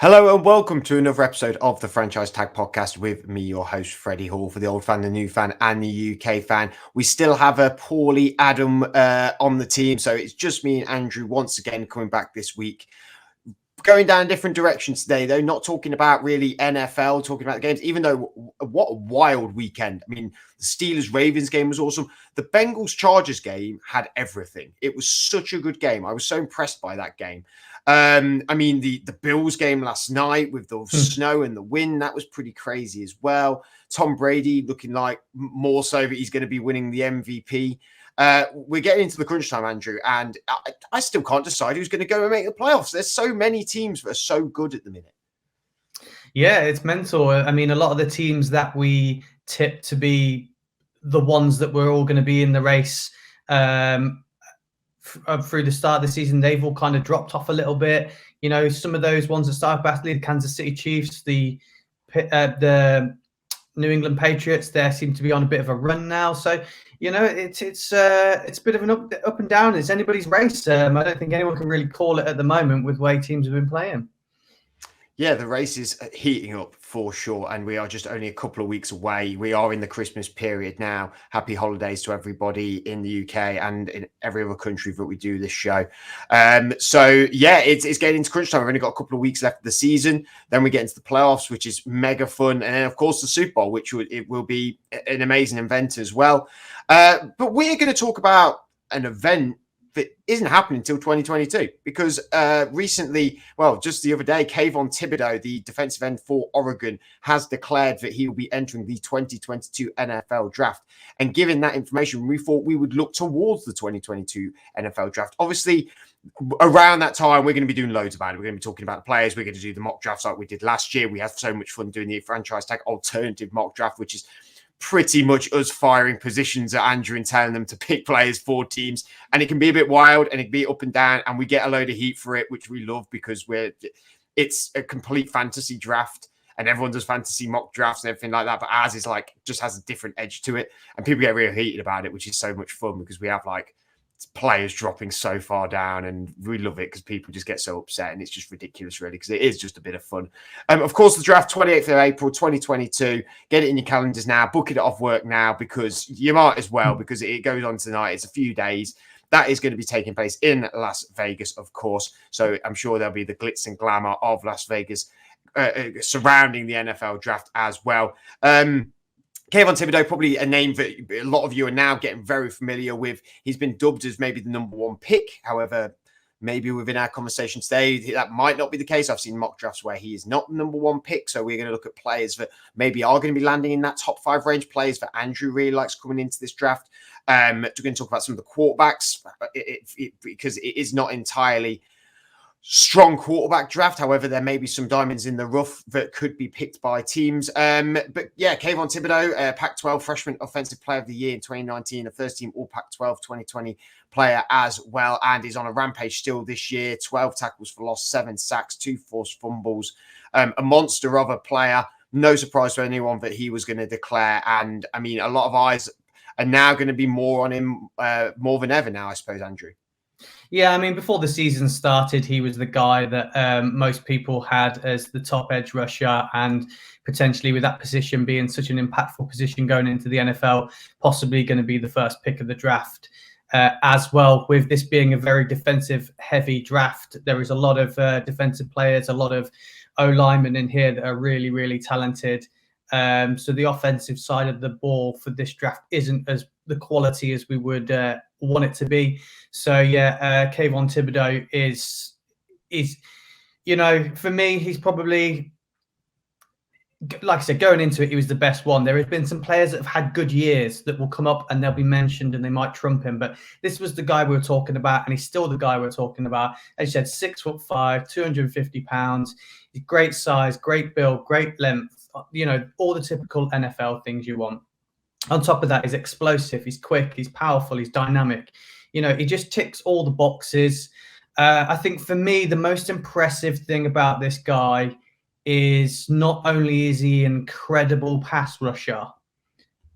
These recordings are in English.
Hello and welcome to another episode of the Franchise Tag Podcast with me, your host, Freddie Hall, for the old fan, the new fan, and the UK fan. We still have a poorly Adam on the team, so it's just me and Andrew once again coming back this week. Going down different directions today, though, not talking about really NFL, talking about the games, even though what a wild weekend. I mean, the Steelers-Ravens game was awesome. The Bengals-Chargers game had everything. It was such a good game. I was so impressed by that game. I mean, the Bills game last night with the snow and the wind, that was pretty crazy as well. Tom Brady looking like more so that he's going to be winning the MVP. We're getting into the crunch time, Andrew, and I still can't decide who's going to go and make the playoffs. There's so many teams that are so good at the minute. Yeah, it's mental. I mean, a lot of the teams that we tipped to be the ones that were all going to be in the race through the start of the season, they've all kind of dropped off a little bit. You know, some of those ones that started badly, the Kansas City Chiefs, the New England Patriots, they seem to be on a bit of a run now. So, you know, it's a bit of an up and down. It's anybody's race. I don't think anyone can really call it at the moment with the way teams have been playing. Yeah, the race is heating up for sure, and we are just only a couple of weeks away. We are in the Christmas period now. Happy holidays to everybody in the UK and in every other country that we do this show. So yeah, it's getting into crunch time. We've only got a couple of weeks left of the season. Then we get into the playoffs, which is mega fun, and then of course the Super Bowl, which will be an amazing event as well. But we're going to talk about an event that isn't happening until 2022 because recently, well, just the other day, Kayvon Thibodeaux, the defensive end for Oregon, has declared that he will be entering the 2022 NFL draft. And given that information, we thought we would look towards the 2022 NFL draft. Obviously, around that time, we're going to be doing loads about it. We're going to be talking about the players. We're going to do the mock drafts like we did last year. We had so much fun doing the franchise tag alternative mock draft, which is pretty much us firing positions at Andrew and telling them to pick players for teams. And it can be a bit wild and it can be up and down. And we get a load of heat for it, which we love because it's a complete fantasy draft and everyone does fantasy mock drafts and everything like that. But ours is like, just has a different edge to it. And people get real heated about it, which is so much fun because we have like players dropping so far down and we love it because people just get so upset and it's just ridiculous really because it is just a bit of fun. Of course, the draft 28th of April 2022. Get it in your calendars now, book it off work now because you might as well because it goes on tonight. It's a few days. That is going to be taking place in Las Vegas, of course. So I'm sure there'll be the glitz and glamour of Las Vegas surrounding the NFL draft as well. Kayvon Thibodeaux, probably a name that a lot of you are now getting very familiar with. He's been dubbed as maybe the number one pick. However, maybe within our conversation today, that might not be the case. I've seen mock drafts where he is not the number one pick. So we're going to look at players that maybe are going to be landing in that top 5 range, players that Andrew really likes coming into this draft. We're going to talk about some of the quarterbacks because it is not entirely strong quarterback draft. However, there may be some diamonds in the rough that could be picked by teams. But yeah, Kayvon Thibodeaux, Pac-12 Freshman Offensive Player of the Year in 2019, a first-team All-Pac-12 2020 player as well, and is on a rampage still this year. 12 tackles for loss, 7 sacks, 2 forced fumbles. A monster of a player. No surprise to anyone that he was going to declare. And I mean, a lot of eyes are now going to be more on him more than ever now, I suppose, Andrew. Yeah, I mean, before the season started, he was the guy that most people had as the top edge rusher, and potentially with that position being such an impactful position going into the NFL, possibly going to be the first pick of the draft. As well, with this being a very defensive-heavy draft, there is a lot of defensive players, a lot of O-linemen in here that are really, really talented. So the offensive side of the ball for this draft isn't as the quality as we would want it to be. So yeah, Kayvon Thibodeaux is, you know, for me, he's probably, like I said, going into it, he was the best one. There have been some players that have had good years that will come up and they'll be mentioned and they might trump him. But this was the guy we were talking about, and he's still the guy we're talking about. As you said, 6'5", 250 pounds. He's great size, great build, great length. You know, all the typical NFL things you want. On top of that, he's explosive, he's quick, he's powerful, he's dynamic. You know, he just ticks all the boxes. I think for me, the most impressive thing about this guy is not only is he an incredible pass rusher,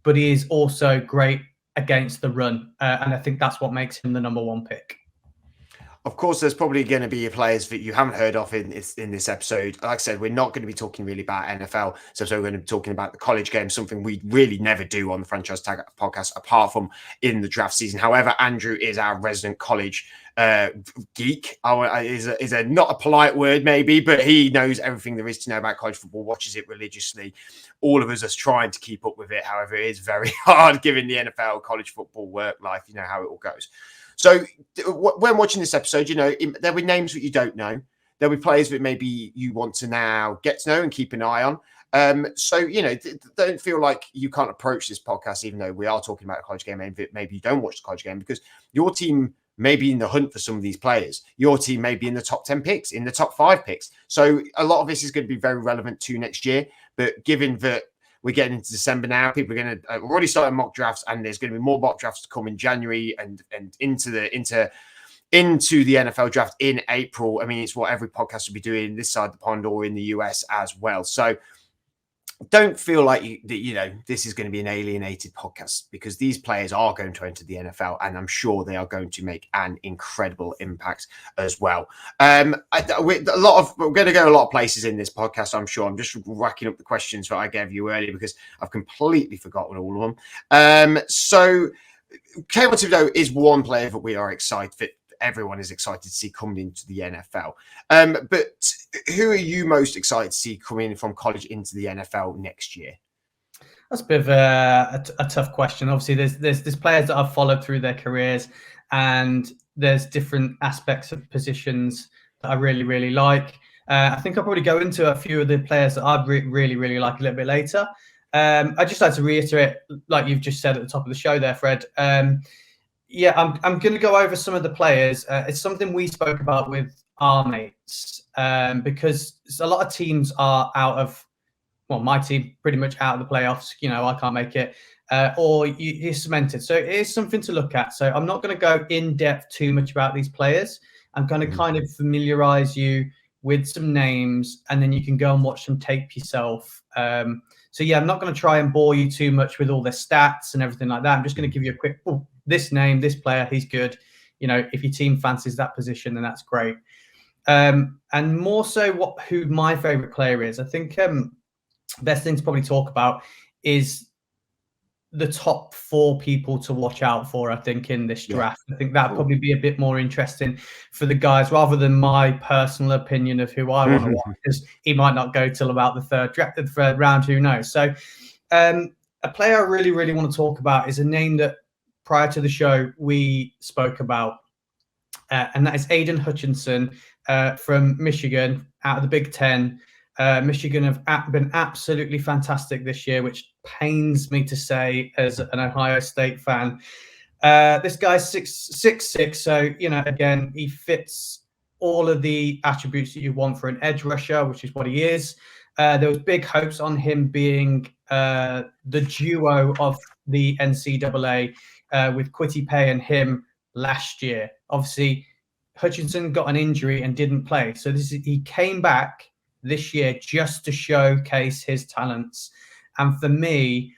but he is also great against the run. And I think that's what makes him the number one pick. Of course, there's probably going to be players that you haven't heard of in this episode. Like I said, we're not going to be talking really about NFL. So we're going to be talking about the college game, something we really never do on the Franchise Tag podcast, apart from in the draft season. However, Andrew is our resident college geek. Is a not a polite word, maybe, but he knows everything there is to know about college football, watches it religiously. All of us are trying to keep up with it. However, it is very hard given the NFL, college football, work life, you know how it all goes. So when watching this episode, there'll be names that you don't know. There'll be players that maybe you want to now get to know and keep an eye on. So, don't feel like you can't approach this podcast, even though we are talking about a college game. Maybe you don't watch the college game because your team may be in the hunt for some of these players. Your team may be in the top 10 picks, in the top 5 picks. So a lot of this is going to be very relevant to next year. But given that we're getting into December now, people are going to already start mock drafts, and there's going to be more mock drafts to come in January and into the NFL draft in April. I mean, it's what every podcast will be doing this side of the pond or in the US as well. So don't feel like this is going to be an alienated podcast, because these players are going to enter the NFL, and I'm sure they are going to make an incredible impact as well. We're going to go a lot of places in this podcast, I'm sure. I'm just racking up the questions that I gave you earlier because I've completely forgotten all of them. So Kayvon Thibodeaux is one player that we are excited. Everyone is excited to see coming into the NFL. But who are you most excited to see coming from college into the NFL next year? That's a bit of a tough question. Obviously, there's players that I've followed through their careers, and there's different aspects of positions that I really, really like. I think I'll probably go into a few of the players that I really, really like a little bit later. I'd just like to reiterate, like you've just said at the top of the show there, Fred. Yeah, I'm going to go over some of the players. It's something we spoke about with our mates because a lot of teams are out of, well, my team pretty much out of the playoffs. I can't make it, or you're cemented. So it is something to look at. So I'm not going to go in depth too much about these players. I'm going to kind of familiarize you with some names, and then you can go and watch some tape yourself. So yeah, I'm not going to try and bore you too much with all their stats and everything like that. I'm just going to give you a quick, this name, this player, he's good. If your team fancies that position, then that's great. And more so who my favorite player is. I think best thing to probably talk about is the top 4 people to watch out for, I think, in this draft. I think that'd probably be a bit more interesting for the guys rather than my personal opinion of who I want to watch, because he might not go till about the third round, who knows. So a player I really, really want to talk about is a name that prior to the show we spoke about, and that is Aiden Hutchinson from Michigan, out of the Big Ten. Michigan have been absolutely fantastic this year, which pains me to say as an Ohio State fan. This guy's 6'6", so again, he fits all of the attributes that you want for an edge rusher, which is what he is. There was big hopes on him being the duo of the NCAA with Petite and him last year. Obviously, Hutchinson got an injury and didn't play, so he came back this year just to showcase his talents. And for me,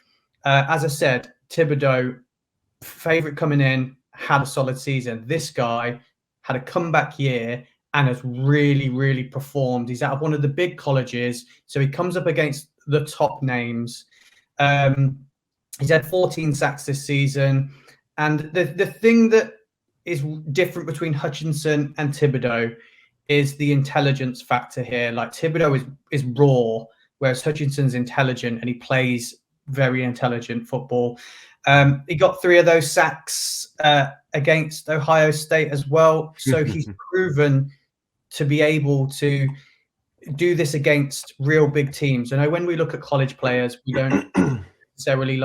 as I said, Thibodeaux, favorite coming in, had a solid season. This guy had a comeback year and has really, really performed. He's out of one of the big colleges, so he comes up against the top names. He's had 14 sacks this season. And the thing that is different between Hutchinson and Thibodeaux is the intelligence factor here. Like, Thibodeaux is raw, whereas Hutchinson's intelligent and he plays very intelligent football. He got 3 of those sacks against Ohio State as well. So he's proven to be able to do this against real big teams. When we look at college players, we don't necessarily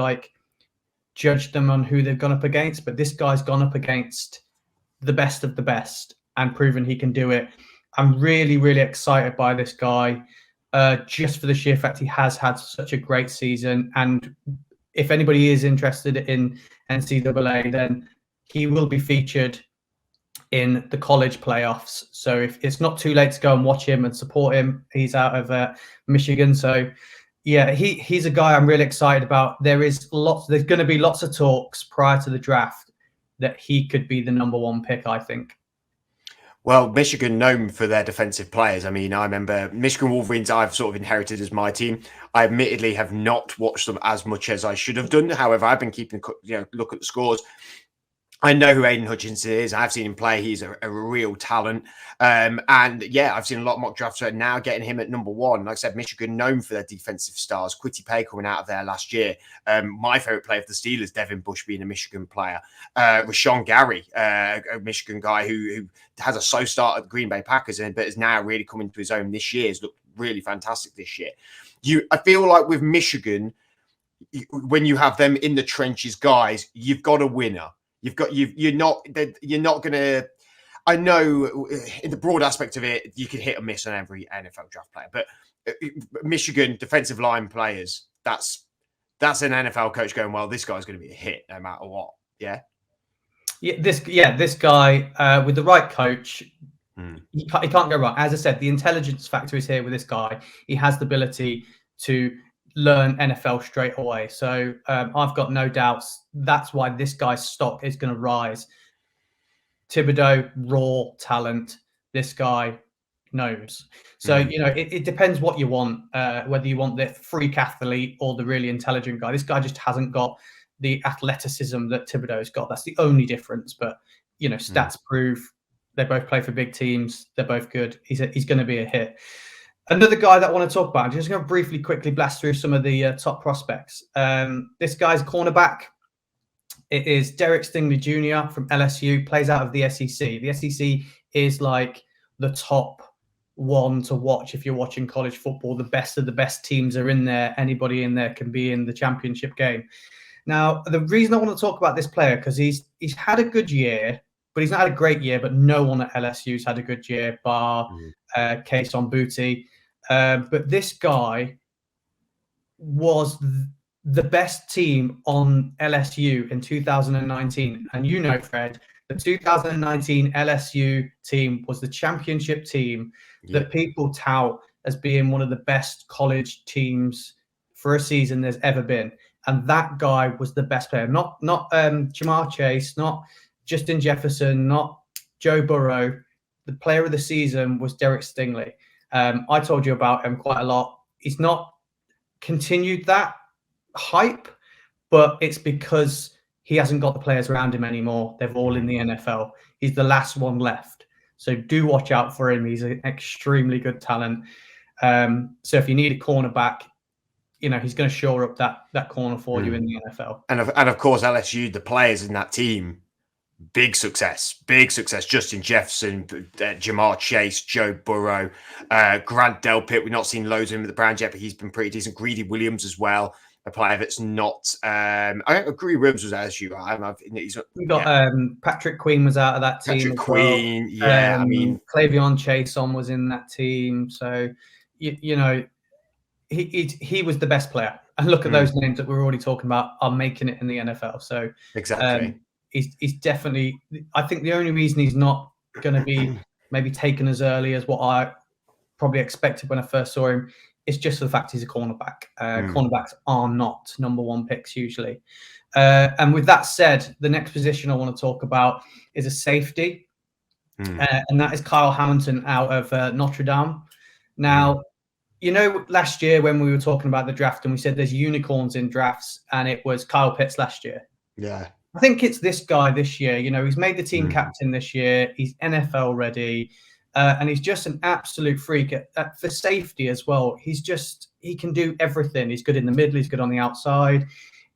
judge them on who they've gone up against, but this guy's gone up against the best of the best and proven he can do it. I'm really, really excited by this guy, just for the sheer fact he has had such a great season. And if anybody is interested in NCAA, then he will be featured in the college playoffs. So if it's not too late to go and watch him and support him, he's out of Michigan. So yeah, he's a guy I'm really excited about. There's going to be lots of talks prior to the draft that he could be the number 1 pick, I think. Well, Michigan known for their defensive players. I mean, I remember Michigan Wolverines I've sort of inherited as my team. I admittedly have not watched them as much as I should have done. However, I've been keeping, look at the scores. I know who Aiden Hutchinson is. I've seen him play. He's a real talent. And yeah, I've seen a lot of mock drafts right now getting him at number one. Like I said, Michigan known for their defensive stars. Quitty Pay coming out of there last year. My favorite player of the Steelers, Devin Bush, being a Michigan player. Rashawn Gary, a Michigan guy who has a slow start at the Green Bay Packers, but is now really coming to his own this year. Has looked really fantastic this year. I feel like with Michigan, when you have them in the trenches, guys, you've got a winner. You're not going to. I know in the broad aspect of it, you can hit or miss on every NFL draft player, but Michigan defensive line players, that's an NFL coach going, well, this guy's going to be a hit no matter what. Yeah. This guy with the right coach, he can't go wrong. As I said, the intelligence factor is here with this guy. He has the ability to learn NFL straight away. So I've got no doubts. That's why this guy's stock is going to rise. Thibodeaux, raw talent. This guy knows. So, it depends what you want, whether you want the freak athlete or the really intelligent guy. This guy just hasn't got the athleticism that Thibodeaux's got. That's the only difference. But, stats prove they both play for big teams. They're both good. He's going to be a hit. Another guy that I want to talk about, I'm just going to briefly, quickly blast through some of the top prospects. This guy's cornerback. It is Derek Stingley Jr. from LSU, plays out of the SEC. The SEC is like the top one to watch if you're watching college football. The best of the best teams are in there. Anybody in there can be in the championship game. Now, the reason I want to talk about this player, because he's had a good year, but he's not had a great year, but no one at LSU's had a good year, bar Kayvon Thibodeaux. But this guy was the best team on LSU in 2019. And Fred, the 2019 LSU team was the championship team that people tout as being one of the best college teams for a season there's ever been. And that guy was the best player. Not Jamar Chase, not Justin Jefferson, not Joe Burrow. The player of the season was Derek Stingley. I told you about him quite a lot. He's not continued that hype, but it's because he hasn't got the players around him anymore. They're all in the NFL. He's the last one left. So do watch out for him. He's an extremely good talent. So if you need a cornerback, he's going to shore up that corner for you in the NFL. And of course, LSU, the players in that team, big success. Justin Jefferson, Jamar Chase, Joe Burrow, Grant Delpit. We've not seen loads of him at the Browns yet, but he's been pretty decent. Greedy Williams as well, a player that's not. I agree. Williams was LSU. We got Patrick Queen was out of that team. Patrick Queen, well. Yeah. Kayvon Thibodeaux was in that team. So he was the best player. And look at those names that we're already talking about are making it in the NFL. So exactly. He's definitely. I think the only reason he's not going to be maybe taken as early as what I probably expected when I first saw him is just the fact he's a cornerback. Cornerbacks are not number one picks usually. And with that said, the next position I want to talk about is a safety, and that is Kyle Hamilton out of Notre Dame. Now, last year when we were talking about the draft and we said there's unicorns in drafts, and it was Kyle Pitts last year. Yeah. I think it's this guy this year. He's made the team captain this year. He's NFL ready. And he's just an absolute freak for safety as well. He can do everything. He's good in the middle. He's good on the outside.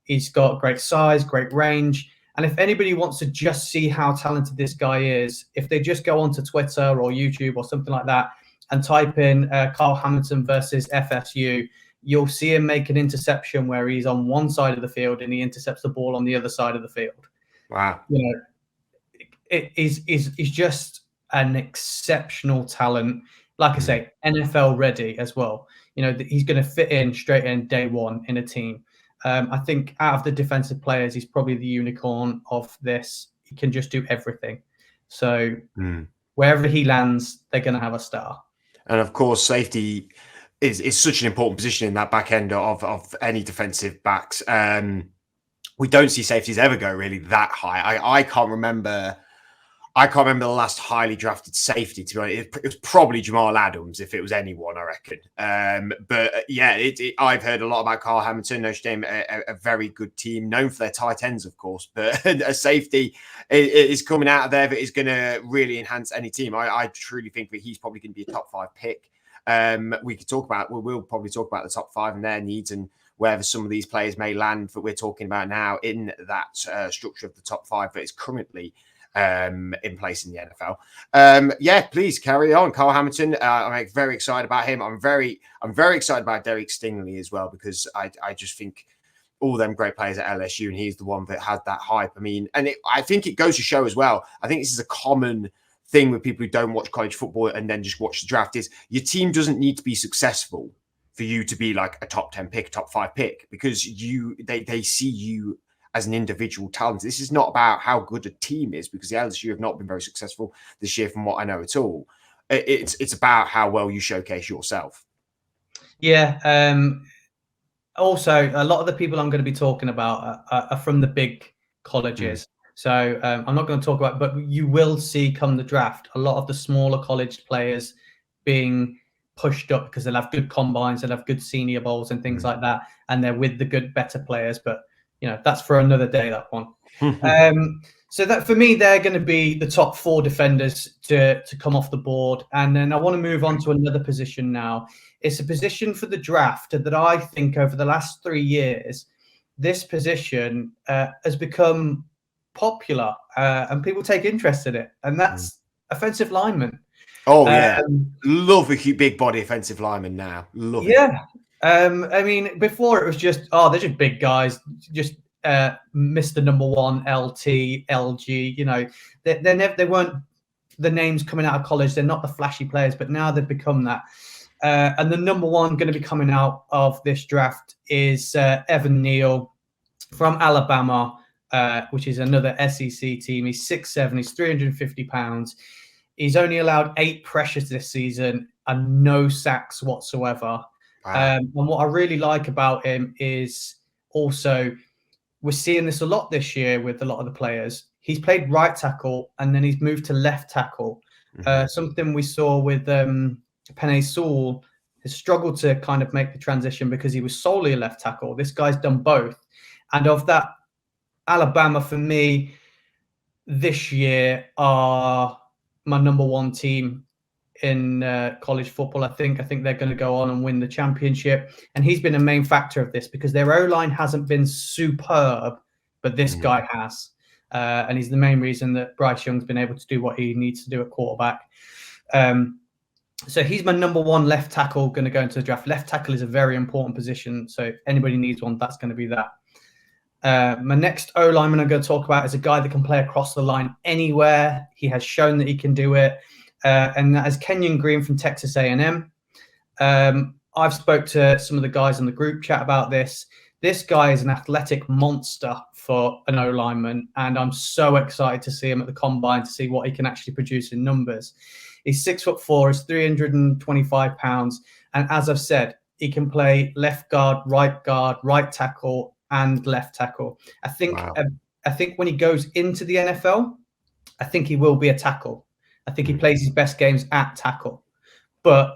He's got great size, great range. And if anybody wants to just see how talented this guy is, if they just go onto Twitter or YouTube or something like that and type in Kyle Hamilton versus FSU, you'll see him make an interception where he's on one side of the field and he intercepts the ball on the other side of the field. Wow. He's just an exceptional talent. Like I say, NFL ready as well. He's going to fit in straight in day one in a team. I think out of the defensive players, he's probably the unicorn of this. He can just do everything. So wherever he lands, they're going to have a star. And of course, safety is such an important position in that back end of any defensive backs. We don't see safeties ever go really that high. I can't remember. I can't remember the last highly drafted safety, to be honest. It was probably Jamal Adams, if it was anyone, I reckon. But yeah, I've heard a lot about Carl Hamilton. Notre Dame, a very good team, known for their tight ends, of course. But a safety is coming out of there that is going to really enhance any team. I truly think that he's probably going to be a top 5 pick. We'll probably talk about the top 5 and their needs and wherever some of these players may land that we're talking about now in that structure of the top 5 that is currently in place in the NFL. Yeah, please carry on, Carl Hamilton. I'm very excited about him. I'm very excited about Derek Stingley as well, because I just think all them great players at LSU, and he's the one that had that hype. I mean, and I think it goes to show as well. I think this is a common thing with people who don't watch college football and then just watch the draft, is your team doesn't need to be successful for you to be like a top 10 pick, top 5 pick, because they see you as an individual talent. This is not about how good a team is, because the LSU have not been very successful this year from what I know at all. It's about how well you showcase yourself. Yeah. Also, a lot of the people I'm going to be talking about are from the big colleges. So I'm not going to talk about, but you will see come the draft, a lot of the smaller college players being pushed up because they'll have good combines, they'll have good senior bowls and things like that. And they're with the better players. But, that's for another day, that one. So that for me, they're going to be the top 4 defenders to come off the board. And then I want to move on to another position now. It's a position for the draft that I think over the last 3 years, this position has become popular and people take interest in it. And that's offensive lineman. Oh, yeah. Love a big body offensive lineman now. Love it. Yeah. I mean, before it was just, they're just big guys, just Mr. Number 1, LT, LG. They weren't the names coming out of college. They're not the flashy players, but now they've become that. And the number 1 going to be coming out of this draft is Evan Neal from Alabama, which is another SEC team. He's 6'7", he's 350 pounds. He's only allowed 8 pressures this season and no sacks whatsoever. Wow. And what I really like about him is also, we're seeing this a lot this year with a lot of the players. He's played right tackle and then he's moved to left tackle. Something we saw with Penei Sewell has struggled to kind of make the transition because he was solely a left tackle. This guy's done both. And of that, Alabama, for me, this year are my number 1 team in college football. I think they're going to go on and win the championship. And he's been a main factor of this because their O-line hasn't been superb, but this guy has. And he's the main reason that Bryce Young's been able to do what he needs to do at quarterback. So he's my number 1 left tackle going to go into the draft. Left tackle is a very important position. So if anybody needs one, that's going to be that. My next O-lineman I'm going to talk about is a guy that can play across the line anywhere. He has shown that he can do it. And that is Kenyan Green from Texas A&M. I've spoke to some of the guys in the group chat about this. This guy is an athletic monster for an O-lineman, and I'm so excited to see him at the combine to see what he can actually produce in numbers. He's 6'4", he's 325 pounds, and as I've said, he can play left guard, right tackle, and left tackle. I think when he goes into the NFL, I think he will be a tackle. I think he plays his best games at tackle. But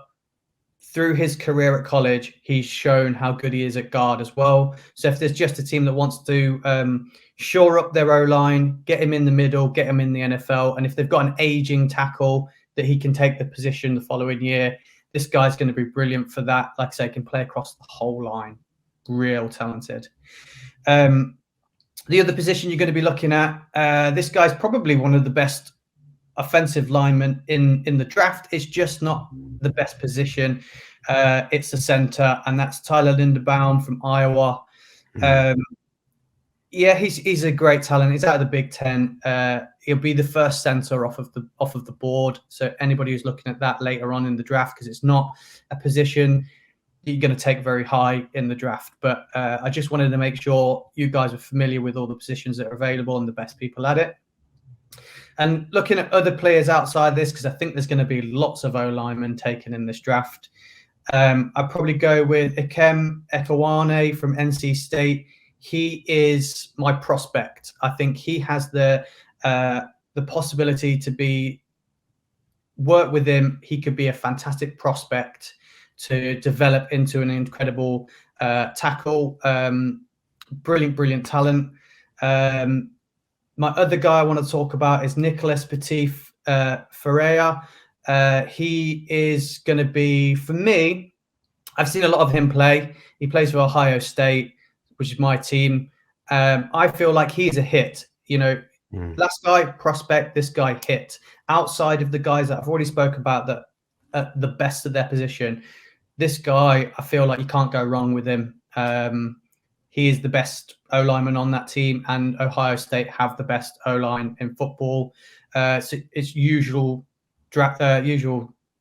through his career at college, he's shown how good he is at guard as well. So if there's just a team that wants to shore up their O-line, get him in the middle, get him in the NFL, and if they've got an aging tackle that he can take the position the following year, this guy's going to be brilliant for that. Like I say, he can play across the whole line. Real talented. The other position you're going to be looking at, this guy's probably one of the best offensive linemen in the draft. It's just not the best position. It's a center, and that's Tyler Linderbaum from Iowa. Yeah, he's a great talent. He's out of the Big Ten. He'll be the first center off of the board. So anybody who's looking at that later on in the draft, because it's not a position you're going to take very high in the draft. But I just wanted to make sure you guys are familiar with all the positions that are available and the best people at it. And looking at other players outside this, because I think there's going to be lots of O-linemen taken in this draft. I'd probably go with Ikem Ekwane from NC State. He is my prospect. I think he has the the possibility to work with him. He could be a fantastic prospect to develop into an incredible tackle. Brilliant talent. My other guy I want to talk about is Nicholas Petite Ferreira. He is going to be, for me, I've seen a lot of him play. He plays for Ohio State, which is my team. I feel like he's a hit. Last guy, prospect, this guy hit. Outside of the guys that I've already spoke about that at the best of their position, this guy, I feel like you can't go wrong with him. He is the best O-lineman on that team, and Ohio State have the best O-line in football. So it's usual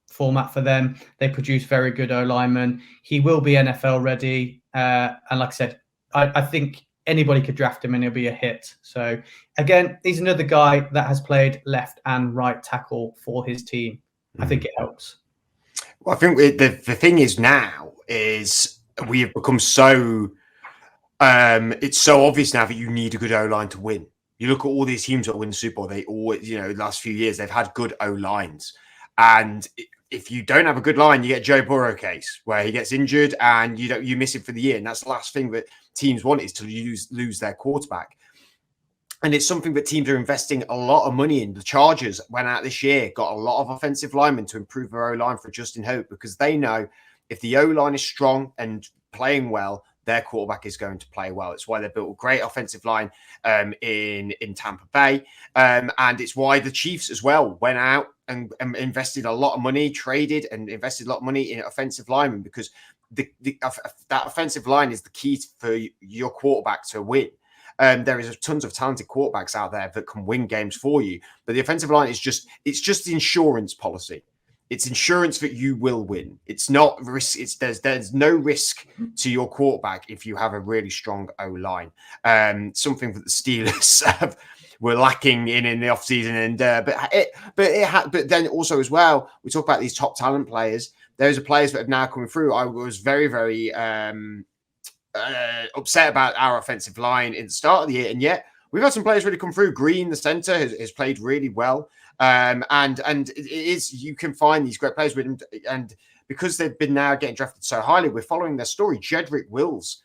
format for them. They produce very good O-linemen. He will be NFL ready. And like I said, I think anybody could draft him and he'll be a hit. So again, he's another guy that has played left and right tackle for his team. I think it helps. Well, I think the thing is now is we have become so... it's so obvious now that you need a good O-line to win. You look at all these teams that win the Super Bowl, they always, the last few years, they've had good O-lines. And if you don't have a good line, you get Joe Burrow case where he gets injured and you miss him for the year. And that's the last thing that teams want, is to lose their quarterback. And it's something that teams are investing a lot of money in. The Chargers went out this year, got a lot of offensive linemen to improve their O-line for Justin Hope, because they know if the O-line is strong and playing well, their quarterback is going to play well. It's why they built a great offensive line in Tampa Bay. And it's why the Chiefs as well went out and invested a lot of money, traded and invested a lot of money in offensive linemen, because that offensive line is the key for your quarterback to win. There is tons of talented quarterbacks out there that can win games for you. But the offensive line is just insurance policy. It's insurance that you will win. It's not risk. There's no risk to your quarterback if you have a really strong O-line. Something that the Steelers were lacking in the offseason. And but then also as well, we talk about these top talent players. Those are players that have now coming through. I was very, very upset about our offensive line in the start of the year, and yet we've had some players really come through. Green, the center, has played really well. And it is, you can find these great players with them, and because they've been now getting drafted so highly, we're following their story. Jedrick Wills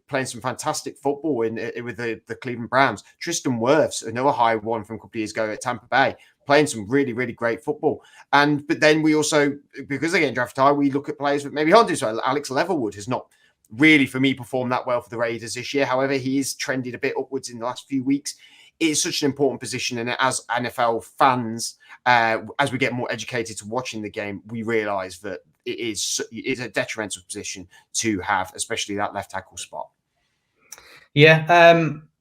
playing some fantastic football with the Cleveland Browns. Tristan Wirfs, another high one from a couple of years ago at Tampa Bay, playing some really, really great football. But then we also, because they're getting drafted high, we look at players that maybe aren't doing so. Alex Leatherwood has not really, for me, performed that well for the Raiders this year. However, he's trended a bit upwards in the last few weeks. It is such an important position, and as NFL fans, as we get more educated to watching the game, we realise that it is a detrimental position to have, especially that left tackle spot. Yeah,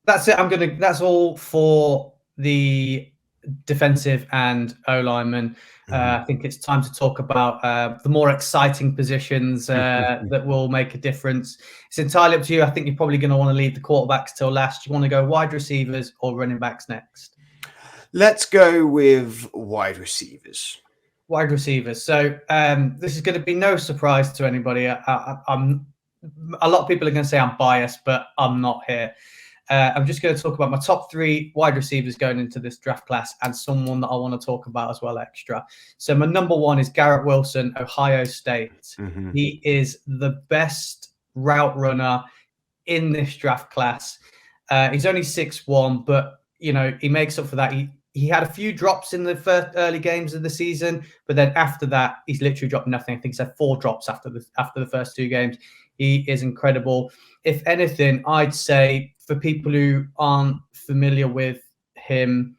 that's it. That's all for the defensive and O-linemen. I think it's time to talk about the more exciting positions that will make a difference. It's entirely up to you. I think you're probably going to want to leave the quarterbacks till last. You want to go wide receivers or running backs next? Let's go with wide receivers. Wide receivers. So this is going to be no surprise to anybody. I'm a lot of people are going to say I'm biased, but I'm not here. I'm just going to talk about my top 3 wide receivers going into this draft class, and someone that I want to talk about as well extra. So my number 1 is Garrett Wilson, Ohio State. Mm-hmm. He is the best route runner in this draft class. He's only 6'1", but he makes up for that. He had a few drops in the first early games of the season, but then after that, he's literally dropped nothing. I think he's had 4 drops after the first 2 games. He is incredible. If anything, I'd say for people who aren't familiar with him,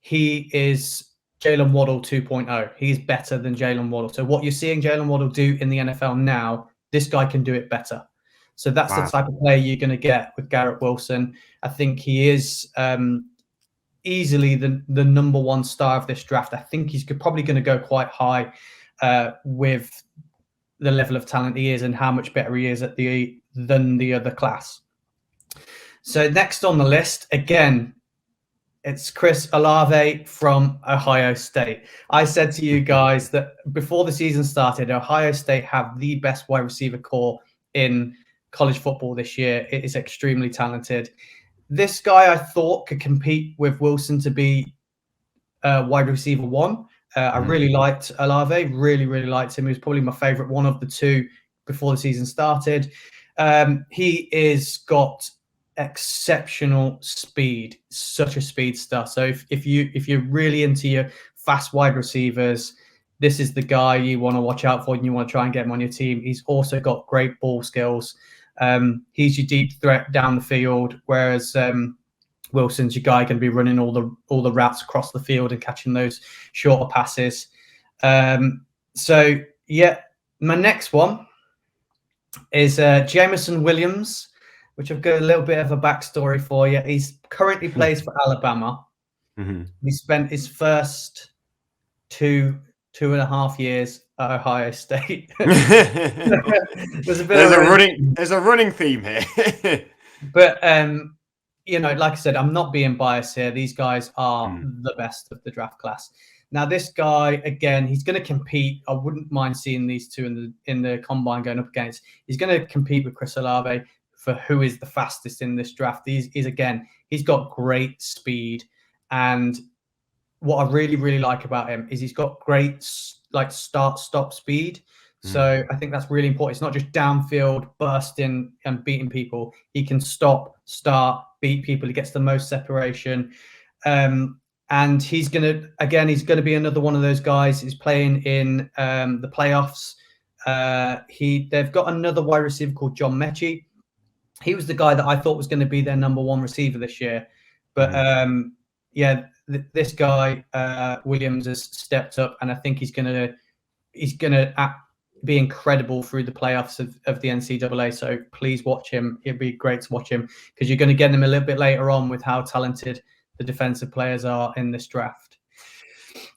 he is Jalen Waddle 2.0. He's better than Jalen Waddle. So what you're seeing Jalen Waddle do in the NFL now, this guy can do it better. So that's the type of player you're going to get with Garrett Wilson. I think he is easily the number 1 star of this draft. I think he's probably going to go quite high with the level of talent he is and how much better he is than the other class. So next on the list, again, it's Chris Olave from Ohio State. I said to you guys that before the season started, Ohio State have the best wide receiver core in college football this year. It is extremely talented. This guy I thought could compete with Wilson to be wide receiver 1. I really liked Olave, really liked him. He was probably my favorite one of the two before the season started. He is got exceptional speed, such a speedster. So if you're really into your fast wide receivers, this is the guy you want to watch out for and you want to try and get him on your team. He's also got great ball skills. He's your deep threat down the field, whereas Wilson's your guy going to be running all the routes across the field and catching those shorter passes. So yeah, my next one is Jameson Williams, which I've got a little bit of a backstory for you. He's currently plays for Alabama. He spent his first two and a half years at Ohio State. There's a running theme here. But like I said, I'm not being biased here. These guys are the best of the draft class. Now, this guy, again, he's going to compete. I wouldn't mind seeing these two in the combine going up against. He's going to compete with Chris Olave for who is the fastest in this draft. He's got great speed. And what I really like about him is he's got great start-stop speed. So I think that's really important. It's not just downfield bursting and beating people. He can stop, start, beat people. He gets the most separation. And he's going to be another one of those guys. He's playing in the playoffs. They've got another wide receiver called John Mechie. He was the guy that I thought was going to be their number one receiver this year. But this guy, Williams, has stepped up, and I think he's going to be incredible through the playoffs of the NCAA. So please watch him. It'd be great to watch him because you're going to get him a little bit later on with how talented the defensive players are in this draft.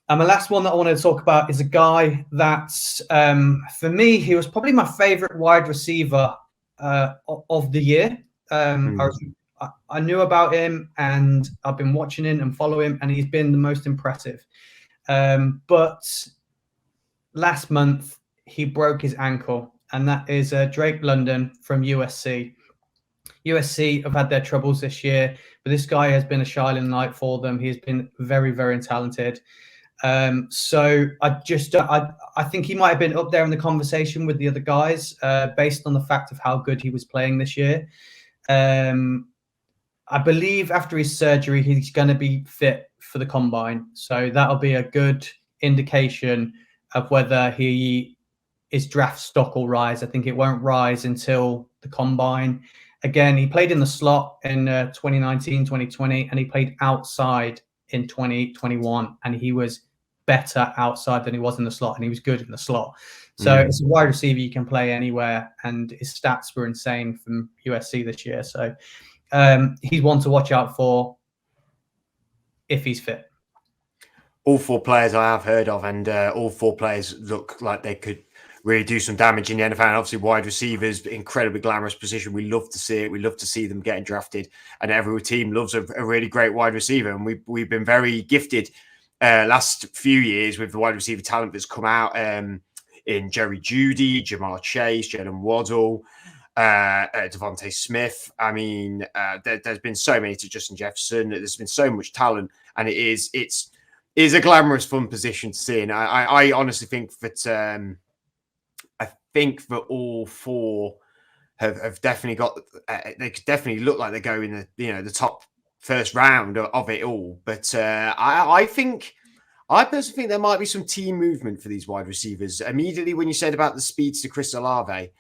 And the last one that I want to talk about is a guy that's, for me, he was probably my favorite wide receiver of the year. I knew about him and I've been watching him and following him, and he's been the most impressive. But last month, he broke his ankle, and that is Drake London from USC. USC have had their troubles this year, but this guy has been a shining light for them. He's been very, very talented. So I think he might have been up there in the conversation with the other guys based on the fact of how good he was playing this year. I believe after his surgery, he's going to be fit for the combine. So that'll be a good indication of whether his draft stock will rise. I think it won't rise until the combine. Again, he played in the slot in 2019, 2020, and he played outside in 2021, and he was better outside than he was in the slot, and he was good in the slot. So it's a wide receiver you can play anywhere, and his stats were insane from USC this year. So he's one to watch out for if he's fit. All four players I have heard of, and all four players look like they could really do some damage in the NFL. And obviously, wide receivers, incredibly glamorous position. We love to see it. We love to see them getting drafted, and every team loves a really great wide receiver. And we've been very gifted last few years with the wide receiver talent that's come out in Jerry Jeudy, Jamar Chase, Jalen Waddle, Devontae Smith. I mean, there's been so many to Justin Jefferson. There's been so much talent, and it's a glamorous, fun position to see. And I honestly think that that all four have definitely got. They could definitely look like they go in the top first round of it all. But I personally think there might be some team movement for these wide receivers. Immediately when you said about the speeds to Chris Olave,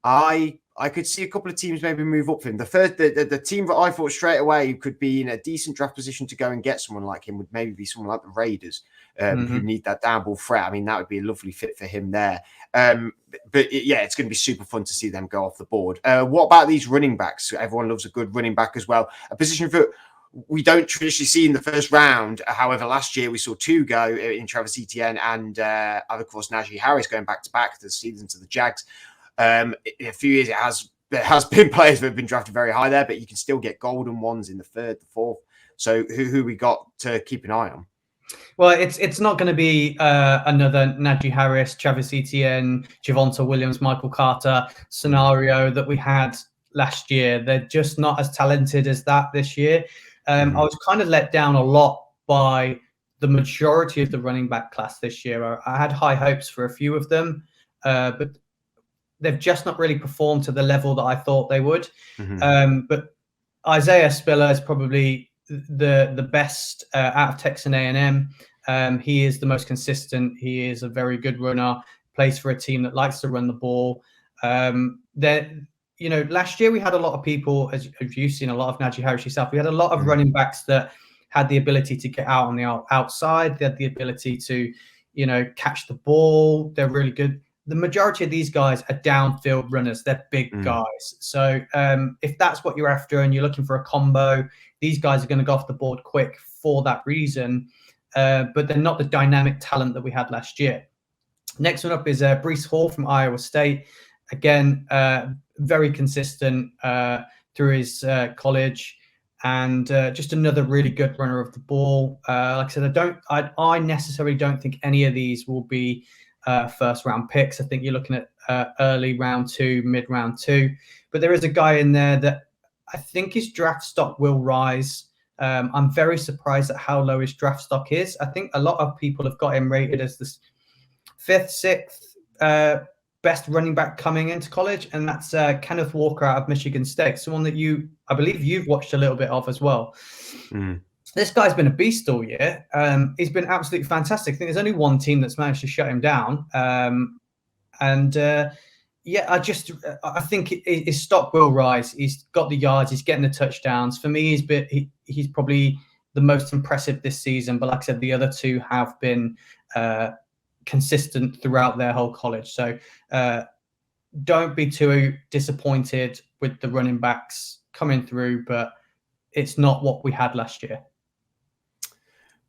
I could see a couple of teams maybe move up for him. The team that I thought straight away could be in a decent draft position to go and get someone like him would maybe be someone like the Raiders, who need that down ball threat. I mean, that would be a lovely fit for him there. It's going to be super fun to see them go off the board. What about these running backs? Everyone loves a good running back as well. A position that we don't traditionally see in the first round. However, last year we saw two go in Travis Etienne and, of course, Najee Harris going back-to-back the season to the Jags. In a few years, there has been players that have been drafted very high there, but you can still get golden ones in the third, the fourth. So who we got to keep an eye on? Well, it's not going to be another Najee Harris, Travis Etienne, Javonte Williams, Michael Carter scenario that we had last year. They're just not as talented as that this year. I was kind of let down a lot by the majority of the running back class this year, I had high hopes for a few of them, but they've just not really performed to the level that I thought they would. But Isaiah Spiller is probably the best out of Texas A&M. He is the most consistent. He is a very good runner, plays for a team that likes to run the ball. Last year we had a lot of people, as you've seen, a lot of Najee Harris yourself. We had a lot of running backs that had the ability to get out on the outside. They had the ability to, catch the ball. They're really good. The majority of these guys are downfield runners. They're big guys. So if that's what you're after and you're looking for a combo, these guys are going to go off the board quick for that reason. But they're not the dynamic talent that we had last year. Next one up is Breece Hall from Iowa State. Again, very consistent through his college, and just another really good runner of the ball. Like I said, I necessarily don't think any of these will be first round picks. I think you're looking at early round 2, mid round 2. But there is a guy in there that I think his draft stock will rise. I'm very surprised at how low his draft stock is. I think a lot of people have got him rated as the 5th, 6th best running back coming into college, and that's Kenneth Walker out of Michigan State, someone that I believe you've watched a little bit of as well. This guy's been a beast all year. He's been absolutely fantastic. I think there's only one team that's managed to shut him down. I think his stock will rise. He's got the yards. He's getting the touchdowns. For me, he's probably the most impressive this season. But like I said, the other two have been consistent throughout their whole college. So don't be too disappointed with the running backs coming through, but it's not what we had last year.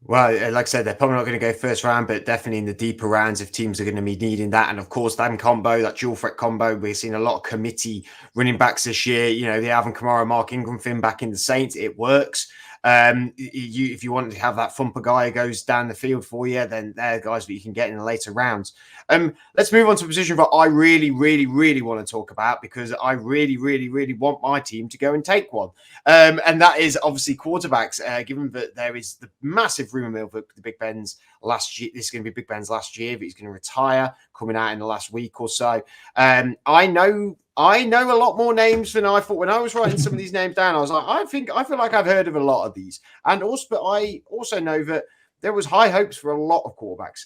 Well, like I said, they're probably not going to go first round, but definitely in the deeper rounds if teams are going to be needing that. And of course, that combo, that dual threat combo, we're seeing a lot of committee running backs this year. The Alvin Kamara, Mark Ingram thing back in the Saints, it works. If you want to have that thumper guy who goes down the field for you, then they're guys that you can get in the later rounds. Let's move on to a position that I really, really, really want to talk about, because I really, really, really want my team to go and take one. And that is obviously quarterbacks, given that there is the massive rumor mill for the Big Ben's last year. This is going to be Big Ben's last year, but he's going to retire coming out in the last week or so. I know a lot more names than I thought when I was writing some of these names down. I was like, I feel like I've heard of a lot of these. And also, but I also know that there was high hopes for a lot of quarterbacks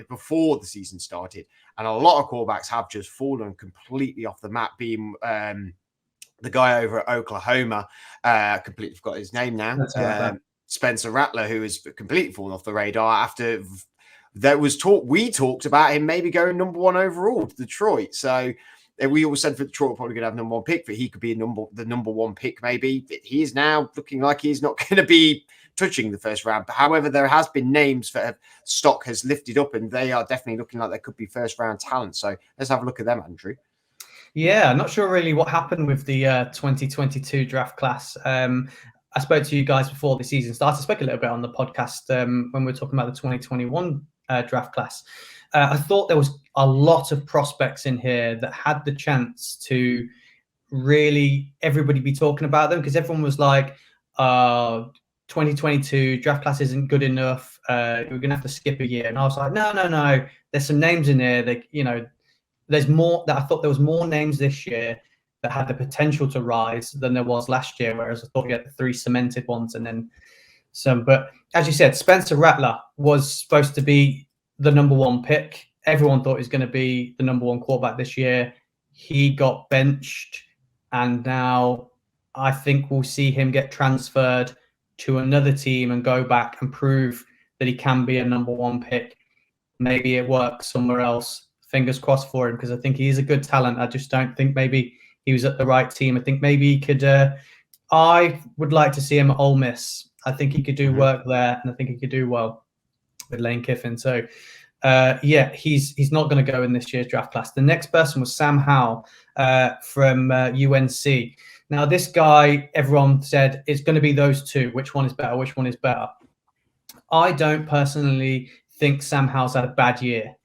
before the season started. And a lot of quarterbacks have just fallen completely off the map, being the guy over at Oklahoma. Completely forgot his name now. Spencer Rattler, who has completely fallen off the radar after there was talk. We talked about him maybe going number 1 overall to Detroit. So we always said for Detroit, we're probably going to have number 1 pick, but he could be the number 1 pick maybe. He is now looking like he's not going to be touching the first round. But however, there has been names that stock has lifted up, and they are definitely looking like they could be first round talent. So let's have a look at them, Andrew. Yeah, I'm not sure really what happened with the 2022 draft class. I spoke to you guys before the season started. I spoke a little bit on the podcast when we were talking about the 2021 draft class. I thought there was a lot of prospects in here that had the chance to really everybody be talking about them, because everyone was like, 2022 draft class isn't good enough. We're going to have to skip a year. And I was like, no. There's some names in here that, there's more that I thought there was more names this year that had the potential to rise than there was last year. Whereas I thought we had the 3 cemented ones and then some. But as you said, Spencer Rattler was supposed to be the number 1 pick. Everyone thought he was going to be the number 1 quarterback this year. He got benched, and now I think we'll see him get transferred to another team and go back and prove that he can be a number 1 pick. Maybe it works somewhere else. Fingers crossed for him, because I think he is a good talent. I just don't think maybe he was at the right team. I think maybe he could. I would like to see him at Ole Miss. I think he could do work there, and I think he could do well with Lane Kiffin. So, he's not going to go in this year's draft class. The next person was Sam Howe from UNC. Now, this guy, everyone said it's going to be those two. Which one is better? Which one is better? I don't personally think Sam Howe's had a bad year.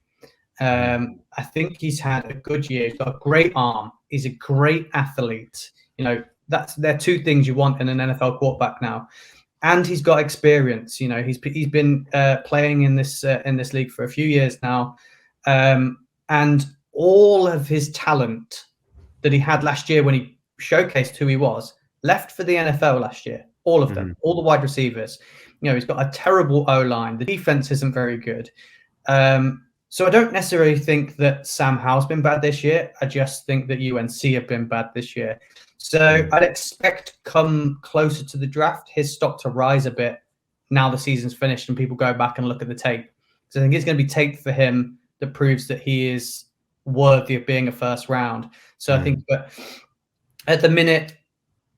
I think he's had a good year. He's got a great arm. He's a great athlete. They're 2 things you want in an NFL quarterback now. and he's got experience. You know, he's been playing in this league for a few years now, and all of his talent that he had last year when he showcased who he was left for the NFL last year. All of them, all the wide receivers. You know, he's got a terrible O-line. The defense isn't very good. So I don't necessarily think that Sam Howe's been bad this year. I just think that UNC have been bad this year. So I'd expect come closer to the draft, his stock to rise a bit now the season's finished and people go back and look at the tape. So I think it's going to be tape for him that proves that he is worthy of being a first round. So I think that at the minute,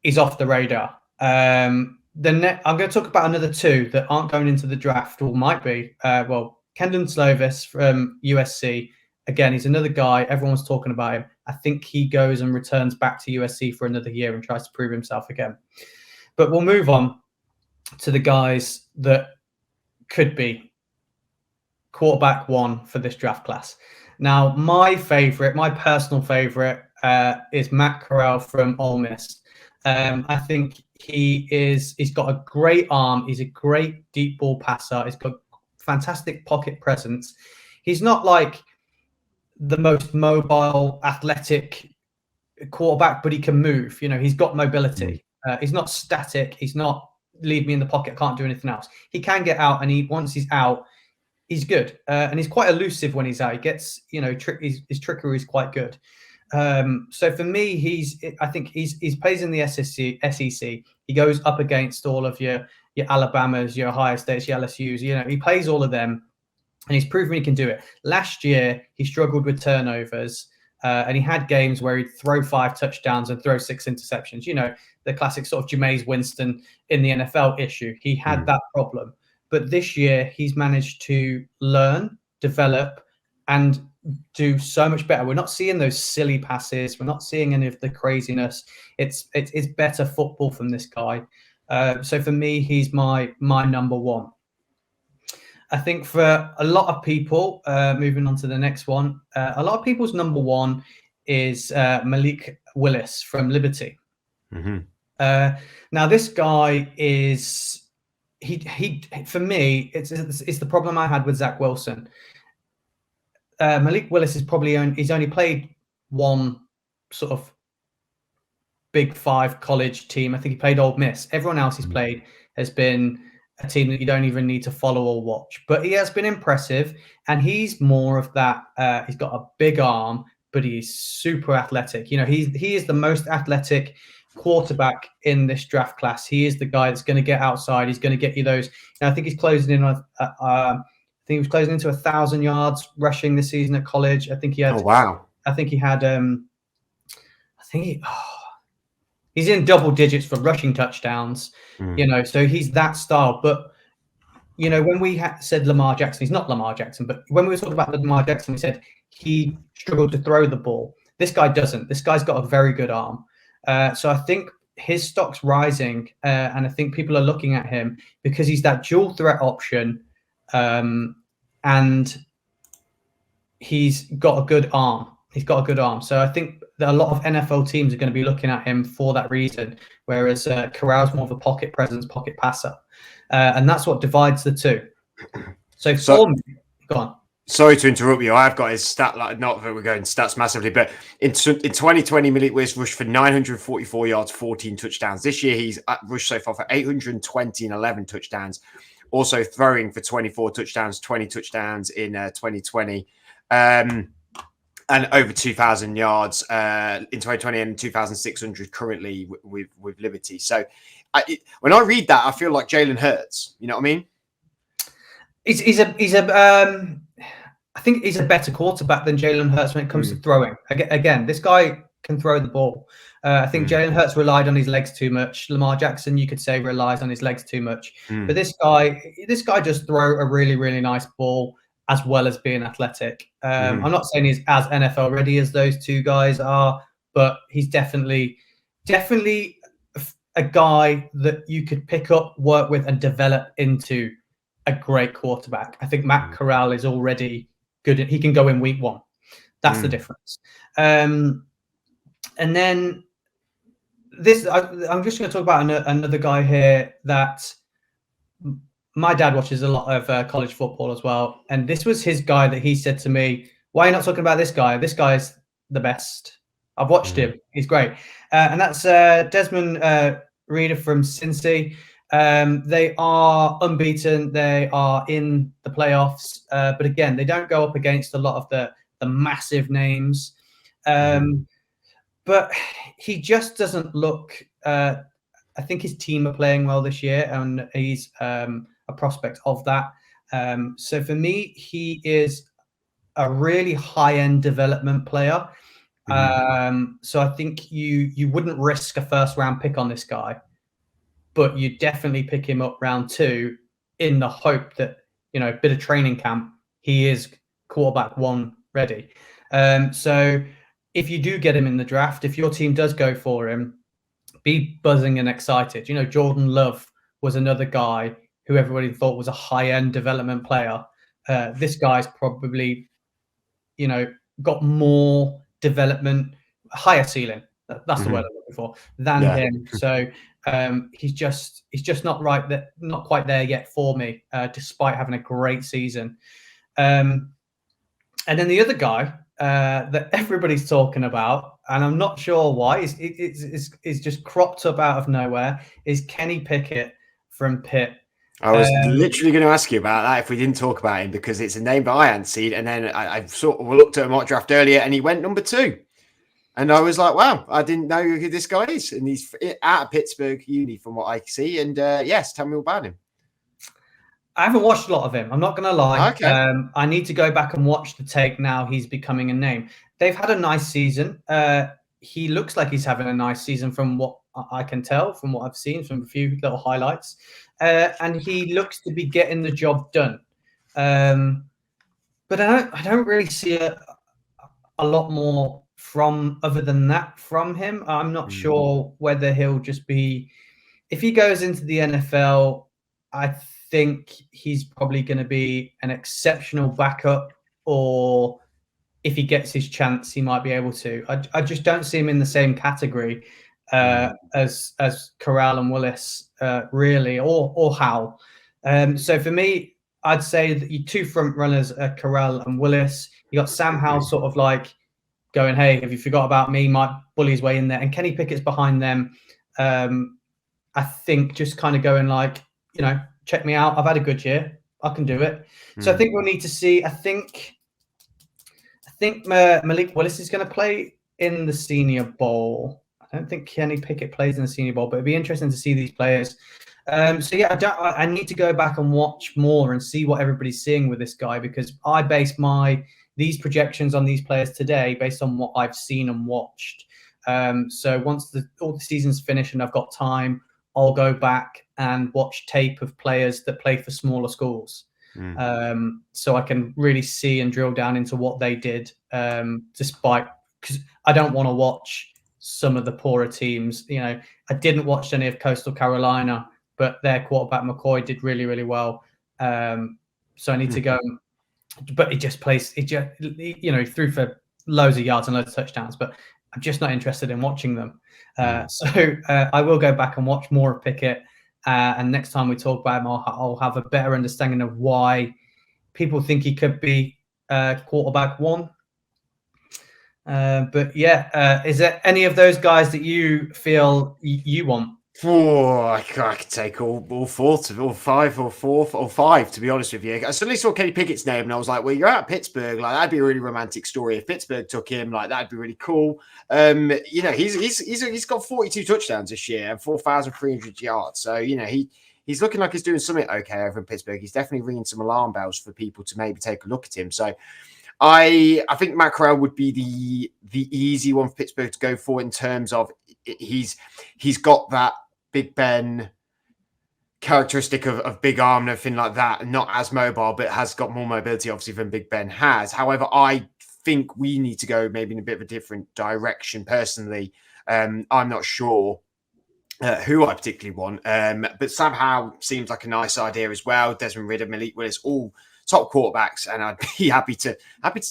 he's off the radar. I'm going to talk about another two that aren't going into the draft or might be. Kendon Slovis from USC. Again, he's another guy. Everyone's talking about him. I think he goes and returns back to USC for another year and tries to prove himself again. But we'll move on to the guys that could be quarterback one for this draft class. Now, my personal favorite is Matt Corral from Ole Miss. I think he's got a great arm. He's a great deep ball passer. He's got fantastic pocket presence. He's not like the most mobile, athletic quarterback, but he can move. You know, he's got mobility. He's not static. He's not leave me in the pocket. Can't do anything else. He can get out, and once he's out, he's good. And he's quite elusive when he's out. He gets, you know, his trickery is quite good. So for me, I think he plays in the SEC. He goes up against all of your Alabamas, your Ohio States, your LSUs. You know, he plays all of them, and he's proven he can do it. Last year, he struggled with turnovers, and he had games where he'd throw 5 touchdowns and throw 6 interceptions. You know, the classic sort of Jameis Winston in the NFL issue. He had that problem. But this year, he's managed to learn, develop, and do so much better. We're not seeing those silly passes. We're not seeing any of the craziness. It's better football from this guy. So for me, he's my number one. I think for a lot of people, moving on to the next one, a lot of people's number one is Malik Willis from Liberty. Now, this guy is he for me, it's the problem I had with Zach Wilson. Malik Willis is he's only played one sort of Big 5 college team. I think he played Ole Miss. Everyone else he's played has been a team that you don't even need to follow or watch. But he has been impressive, and he's more of that. He's got a big arm, but he's super athletic. You know, he is the most athletic quarterback in this draft class. He is the guy that's going to get outside. He's going to get you those. I think he's closing in on. I think he was closing into 1,000 yards rushing this season at college. I think he had. Oh wow! I think he had. He's in double digits for rushing touchdowns. You know, so he's that style. But you know, when we said Lamar Jackson, he's not Lamar Jackson. But when we were talking about Lamar Jackson, we said he struggled to throw the ball. This guy doesn't. This guy's got a very good arm. So I think his stock's rising, and I think people are looking at him because he's that dual threat option. And he's got a good arm. So I think that a lot of NFL teams are going to be looking at him for that reason, whereas Corral's more of a pocket presence, pocket passer. And that's what divides the two. So for me, go on. Sorry to interrupt you. I've got his stat, not that we're going stats massively, but in 2020, Malik Willis rushed for 944 yards, 14 touchdowns. This year, he's rushed so far for 820 and 11 touchdowns. Also throwing for 24 touchdowns, 20 touchdowns in 2020, and over 2,000 yards in 2020 and 2,600 currently with Liberty. So when I read that, I feel like Jalen Hurts. You know what I mean? I think he's a better quarterback than Jalen Hurts when it comes to throwing. Again, this guy can throw the ball. I think Jalen Hurts relied on his legs too much. Lamar Jackson, you could say, relies on his legs too much. But this guy just throw a really, really nice ball as well as being athletic. I'm not saying he's as NFL ready as those two guys are, but he's definitely a guy that you could pick up, work with, and develop into a great quarterback. I think Matt Corral is already good. He can go in week 1. That's the difference. And then I'm just going to talk about another guy here that my dad watches a lot of college football as well, and this was his guy that he said to me, "Why are you not talking about this guy? This guy's the best. I've watched him. He's great." And that's Desmond Reader from Cincy. They are unbeaten. They are in the playoffs, but again, they don't go up against a lot of the massive names. But he just doesn't look. I think his team are playing well this year, and he's a prospect of that. So for me, he is a really high-end development player. So I think you wouldn't risk a first-round pick on this guy, but you definitely pick him up round 2 in the hope that, a bit of training camp, he is quarterback 1 ready. So if you do get him in the draft, if your team does go for him, be buzzing and excited. Jordan Love was another guy who everybody thought was a high-end development player. This guy's probably, got more development, higher ceiling. That's the word I'm looking for, than him. So he's just not quite there yet for me, despite having a great season. And then the other guy that everybody's talking about, and I'm not sure why, is just cropped up out of nowhere, is Kenny Pickett from Pitt. I was literally going to ask you about that if we didn't talk about him, because it's a name that I hadn't seen. And then I sort of looked at a mock draft earlier and he went number 2. And I was like, wow, I didn't know who this guy is. And he's out of Pittsburgh Uni from what I see. And yes, tell me all about him. I haven't watched a lot of him. I'm not going to lie. Okay. I need to go back and watch the tape now. He's becoming a name. They've had a nice season. He looks like he's having a nice season from what I can tell, from what I've seen, from a few little highlights. And he looks to be getting the job done. But I don't really see a lot more other than that from him. I'm not sure whether he'll just be, if he goes into the NFL, I think he's probably going to be an exceptional backup, or if he gets his chance, he might be able to. I just don't see him in the same category as Corral and Willis, really, or Howe. So for me, I'd say that your 2 front runners are Corral and Willis. You got Sam Howell sort of like going, "Hey, have you forgot about me? Might bully his way in there." And Kenny Pickett's behind them. I think just kind of going like, check me out. I've had a good year. I can do it. So I think we'll need to see. I think Malik Willis is going to play in the Senior Bowl. I don't think Kenny Pickett plays in the Senior Bowl, but it'd be interesting to see these players. So yeah, I need to go back and watch more and see what everybody's seeing with this guy, because I base these projections on these players today based on what I've seen and watched. So once all the season's finished and I've got time, I'll go back and watch tape of players that play for smaller schools. So I can really see and drill down into what they did, because I don't want to watch some of the poorer teams. I didn't watch any of Coastal Carolina, but their quarterback McCoy did really, really well. So I need to go, but he threw for loads of yards and loads of touchdowns, but I'm just not interested in watching them. So I will go back and watch more of Pickett. And next time we talk about him, I'll have a better understanding of why people think he could be quarterback 1. But yeah, is there any of those guys that you feel you want? I could take all 4, or 5, or 4, or 5, to be honest with you. I suddenly saw Kenny Pickett's name and I was like, well, you're out of Pittsburgh. Like, that'd be a really romantic story. If Pittsburgh took him, like, that'd be really cool. He's got 42 touchdowns this year and 4,300 yards. So, he's looking like he's doing something okay over in Pittsburgh. He's definitely ringing some alarm bells for people to maybe take a look at him. So I think Matt Corral would be the easy one for Pittsburgh to go for, in terms of he's got that Big Ben characteristic of big arm and everything like that, and not as mobile, but has got more mobility, obviously, than Big Ben has. However, I think we need to go maybe in a bit of a different direction personally. I'm not sure who I particularly want, but Sam Howell seems like a nice idea as well. Desmond Ridder, Malik Willis, all top quarterbacks, and I'd be happy to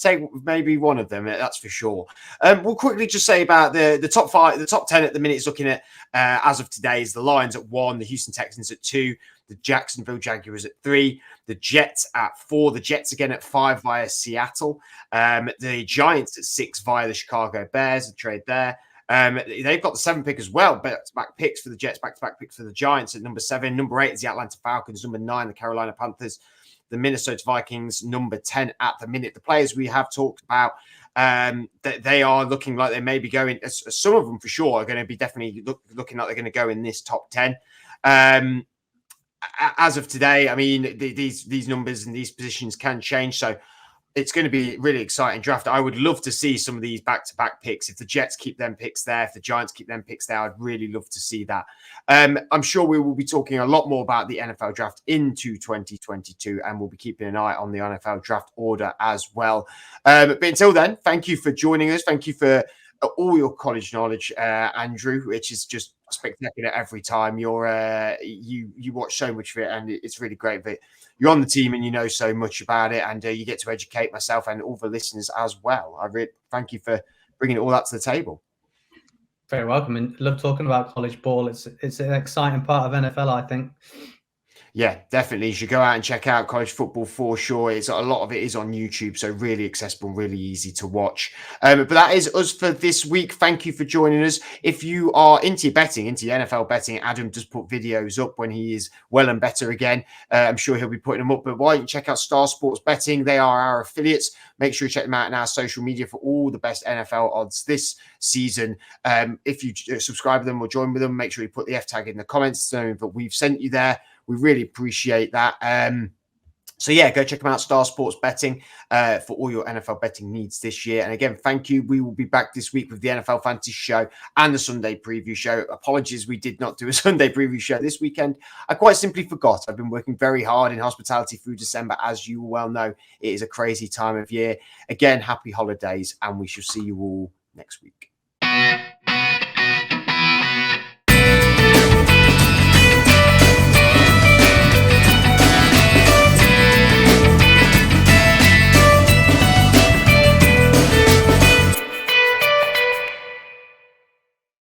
take maybe one of them. That's for sure. We'll quickly just say about the top 5, the top 10 at the minute is looking at as of today is the Lions at 1, the Houston Texans at 2, the Jacksonville Jaguars at 3, the Jets at 4, the Jets again at 5 via Seattle, the Giants at 6 via the Chicago Bears, the trade there. They've got the 7th pick as well, back-to-back picks for the Jets, back-to-back picks for the Giants at number 7. Number 8 is the Atlanta Falcons. Number 9, the Carolina Panthers. The Minnesota Vikings, number 10 at the minute. The players we have talked about, that they are looking like they may be going, some of them for sure are going to be definitely looking like they're going to go in this top 10. As of today, I mean, these numbers and these positions can change. So it's going to be a really exciting draft. I would love to see some of these back-to-back picks. If the Jets keep them picks there, if the Giants keep them picks there, I'd really love to see that. I'm sure we will be talking a lot more about the NFL draft into 2022, and we'll be keeping an eye on the NFL draft order as well. But until then, thank you for joining us. Thank you for all your college knowledge, Andrew, which is just spectacular every time. You watch so much of it, and it's really great that you're on the team and you know so much about it, and you get to educate myself and all the listeners as well. I really thank you for bringing all that to the table. Very welcome, and love talking about college ball. It's an exciting part of NFL, I think. Yeah, definitely. You should go out and check out college football for sure. It's a lot of it is on YouTube, so really accessible, really easy to watch. But that is us for this week. Thank you for joining us. If you are into betting, into NFL betting, Adam does put videos up when he is well and better again. I'm sure he'll be putting them up. But why don't you check out Star Sports Betting? They are our affiliates. Make sure you check them out on our social media for all the best NFL odds this season. If you subscribe to them or join with them, make sure you put the F tag in the comments so that we've sent you there. We really appreciate that. So yeah, go check them out, Star Sports Betting, for all your NFL betting needs this year. And again, thank you. We will be back this week with the NFL Fantasy Show and the Sunday Preview Show. Apologies, we did not do a Sunday Preview Show this weekend. I quite simply forgot. I've been working very hard in hospitality through December. As you well know, it is a crazy time of year. Again, happy holidays, and we shall see you all next week.